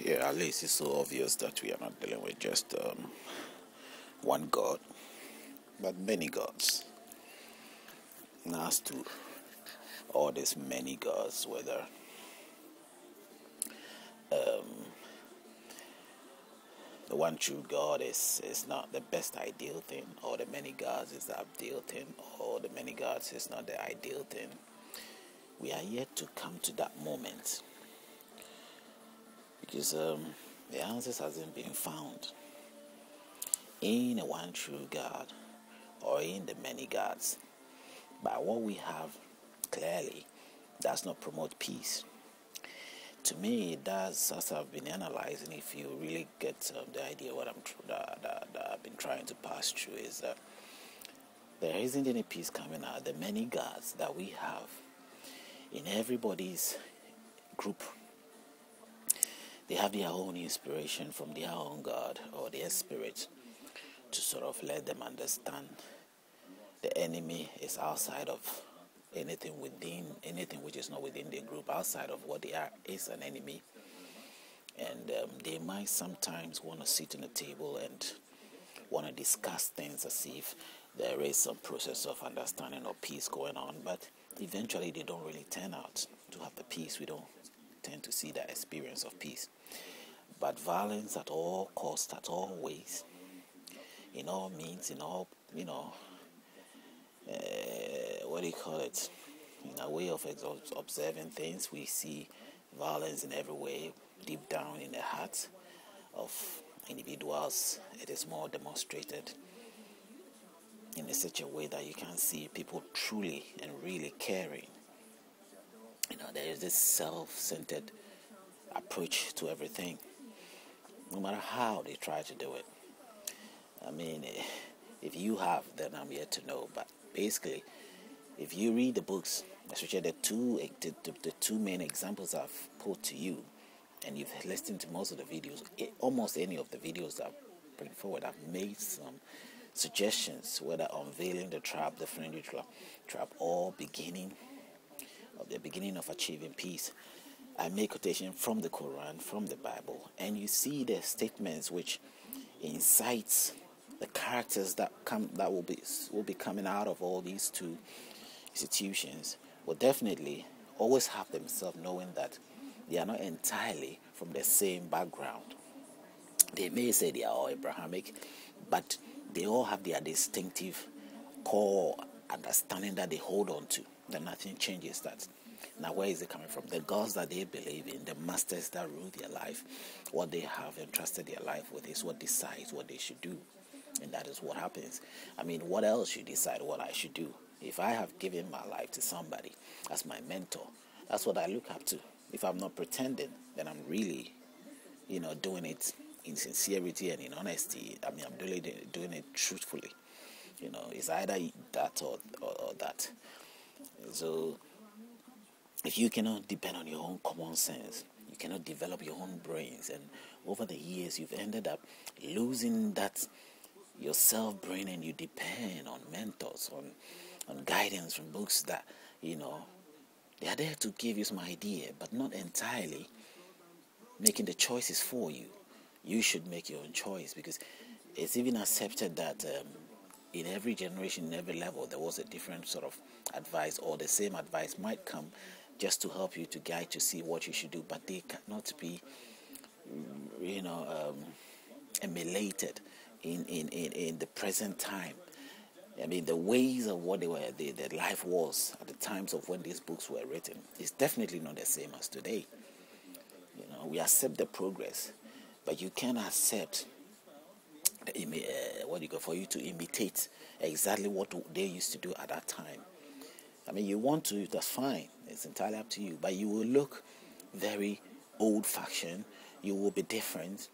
Yeah, at least it's so obvious that we are not dealing with just one God, but many gods. And as to all these many gods, whether the one true God is not the best ideal thing, or the many gods is the ideal thing, or the many gods is not the ideal thing, we are yet to come to that moment, because the answers hasn't been found in the one true God or in the many gods. But what we have clearly does not promote peace. To me, it does, as I've been analyzing. If you really get the idea what that I've been trying to pass through, is that there isn't any peace coming out. The many gods that we have in everybody's group, they have their own inspiration from their own God or their spirit to sort of let them understand the enemy is outside of anything which is not within the group. Outside of what they are is an enemy, and they might sometimes want to sit on a table and want to discuss things as if there is some process of understanding or peace going on, but eventually they don't really turn out to have the peace. We don't tend to see that experience of peace, but violence at all costs, at all ways, in all means, in all, what do you call it? In a way of observing things, we see violence in every way. Deep down in the hearts of individuals, it is more demonstrated in such a way that you can see people truly and really caring. There is this self-centered approach to everything, no matter how they try to do it. If you have, then I'm yet to know. But basically, if you read the books, especially the two main examples I've put to you, and you've listened to most of the videos, almost any of the videos that I bring forward, I've made some suggestions, whether unveiling the trap, the friendly trap, or the beginning of achieving peace. I make quotation from the Quran, from the Bible, and you see the statements which incites the characters that will be coming out of all these two institutions will definitely always have themselves knowing that they are not entirely from the same background. They may say they are all Abrahamic, but they all have their distinctive core understanding that they hold on to, that nothing changes that. Now, where is it coming from? The gods that they believe in, the masters that rule their life, what they have entrusted their life with is what decides what they should do. And that is what happens. What else should decide what I should do? If I have given my life to somebody as my mentor, that's what I look up to. If I'm not pretending, then I'm really, doing it in sincerity and in honesty. I'm doing it truthfully. It's either that or that. So if you cannot depend on your own common sense, you cannot develop your own brains, and over the years you've ended up losing that yourself brain, and you depend on mentors, on guidance from books that they are there to give you some idea, but not entirely making the choices for you. You should make your own choice, because it's even accepted that in every generation, in every level, there was a different sort of advice, or the same advice might come just to help you, to guide, to see what you should do, but they cannot be emulated in the present time. The ways of what their life was at the times of when these books were written is definitely not the same as today. We accept the progress, but you can't accept for you to imitate exactly what they used to do at that time. You want to, that's fine. It's entirely up to you, but you will look very old-fashioned. You will be different.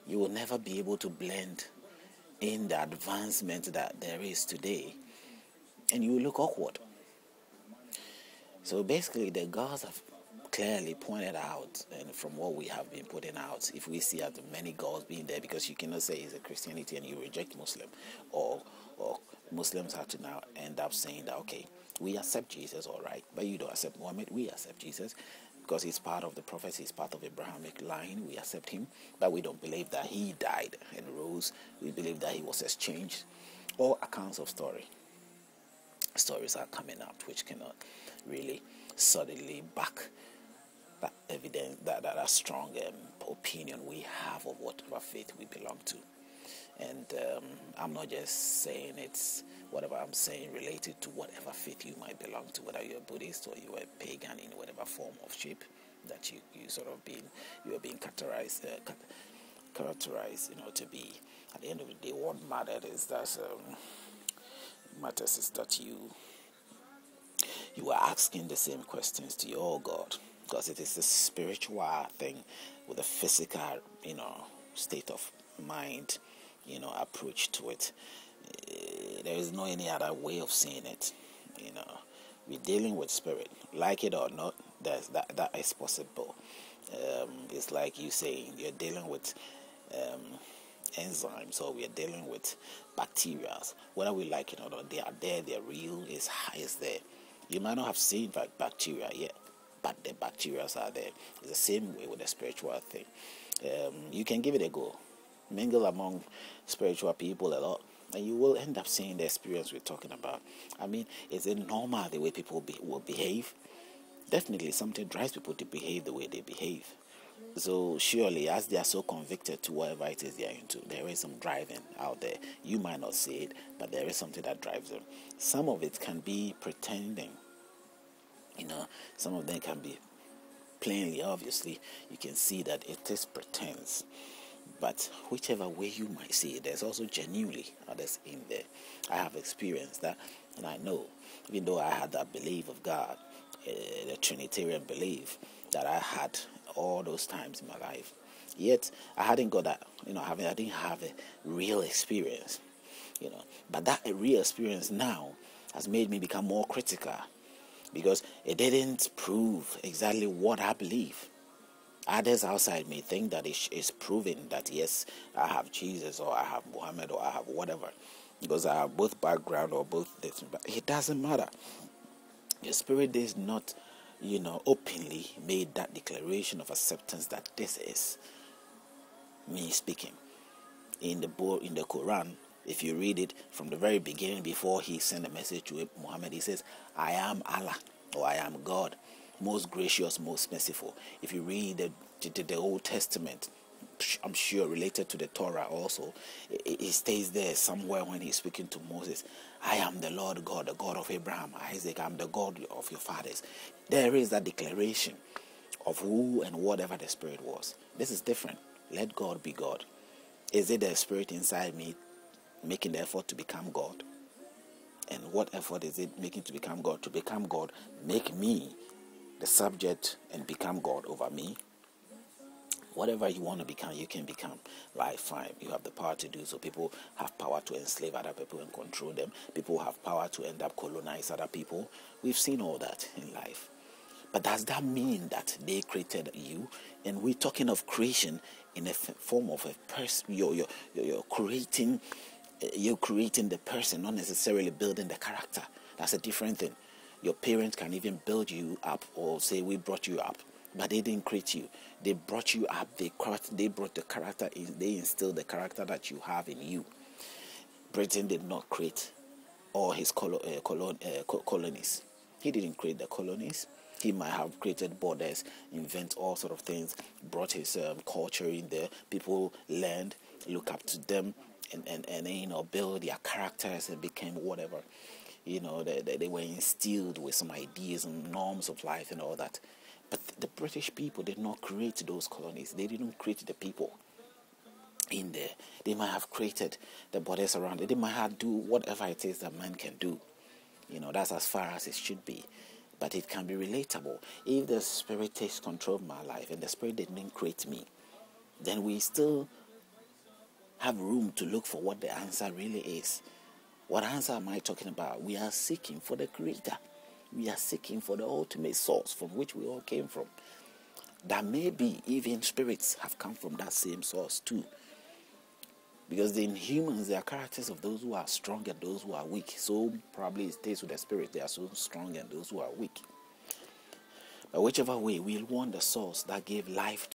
You will never be able to blend in the advancement that there is today, and you will look awkward. So basically, the gods have clearly pointed out, and from what we have been putting out, if we see the many gods being there, because you cannot say it's a Christianity and you reject Muslim, or Muslims have to now end up saying that, okay, we accept Jesus, all right, but you don't accept Muhammad. We accept Jesus. because he's part of the prophets, he's part of the Abrahamic line. We accept him, but we don't believe that he died and rose. We believe that he was exchanged. All accounts of stories are coming out which cannot really solidly back that evidence, that strong opinion we have of whatever faith we belong to. And I'm not just saying it's whatever I'm saying related to whatever faith you might belong to, whether you're a Buddhist or you're a pagan in whatever form of shape that you are being characterized, to be. At the end of the day, what matters is that you are asking the same questions to your God, because it is a spiritual thing with a physical, state of mind, approach to it. There is no any other way of seeing it. We're dealing with spirit, like it or not. That is possible. It's like you saying you're dealing with enzymes, or we're dealing with bacteria. Whether we like it or not, they are there. They're real. It's high as there. You might not have seen bacteria yet, but the bacteria are there. It's the same way with the spiritual thing. You can give it a go. Mingle among spiritual people a lot, and you will end up seeing the experience we're talking about. I mean, is it normal the way people will behave? Definitely something drives people to behave the way they behave. So surely, as they are so convicted to whatever it is they are into, there is some driving out there. You might not see it, but there is something that drives them. Some of it can be pretending. Some of them can be plainly, obviously, you can see that it is pretense. But whichever way you might see it, there's also genuinely others in there. I have experienced that, and I know, even though I had that belief of God, the Trinitarian belief that I had all those times in my life, yet I hadn't got that, I didn't have a real experience, But that real experience now has made me become more critical, because it didn't prove exactly what I believe. Others outside may think that it's proving that, yes, I have Jesus, or I have Muhammad, or I have whatever, because I have both background or both this. But it doesn't matter. The Spirit is not, openly made that declaration of acceptance that this is me speaking. In the Quran, if you read it from the very beginning, before he sent a message to Muhammad, he says, I am Allah, or I am God, most gracious, most merciful. If you read the Old Testament, I'm sure related to the Torah also, it stays there somewhere when he's speaking to Moses, I am the Lord God, the God of Abraham, Isaac, I'm the God of your fathers. There is that declaration of who and whatever the Spirit was. This is different. Let God be God. Is it the Spirit inside me making the effort to become God? And what effort is it making to become God? To become God, make me the subject and become God over me. Whatever you want to become, you can become. Like, fine, you have the power to do so. People have power to enslave other people and control them. People have power to end up colonize other people. We've seen all that in life. But does that mean that they created you? And we're talking of creation in a form of a person. You're creating the person, not necessarily building the character. That's a different thing. Your parents can even build you up, or say we brought you up, but they didn't create you. They brought you up. They brought the character in. They instilled the character that you have in you. Britain did not create all his colonies. He didn't create the colonies. He might have created borders, invent all sort of things, brought his culture in there. People learned, look up to them, and build their characters and became whatever. They were instilled with some ideas and norms of life and all that. But the British people did not create those colonies. They didn't create the people in there. They might have created the borders around it. They might have do whatever it is that man can do. That's as far as it should be. But it can be relatable. If the Spirit takes control of my life and the Spirit didn't create me, then we still have room to look for what the answer really is. What answer am I talking about? We are seeking for the Creator. We are seeking for the ultimate source from which we all came from. That maybe even spirits have come from that same source too. Because in humans, there are characters of those who are strong and those who are weak. So probably it stays with the spirit. They are so strong and those who are weak. But whichever way, we want the source that gave life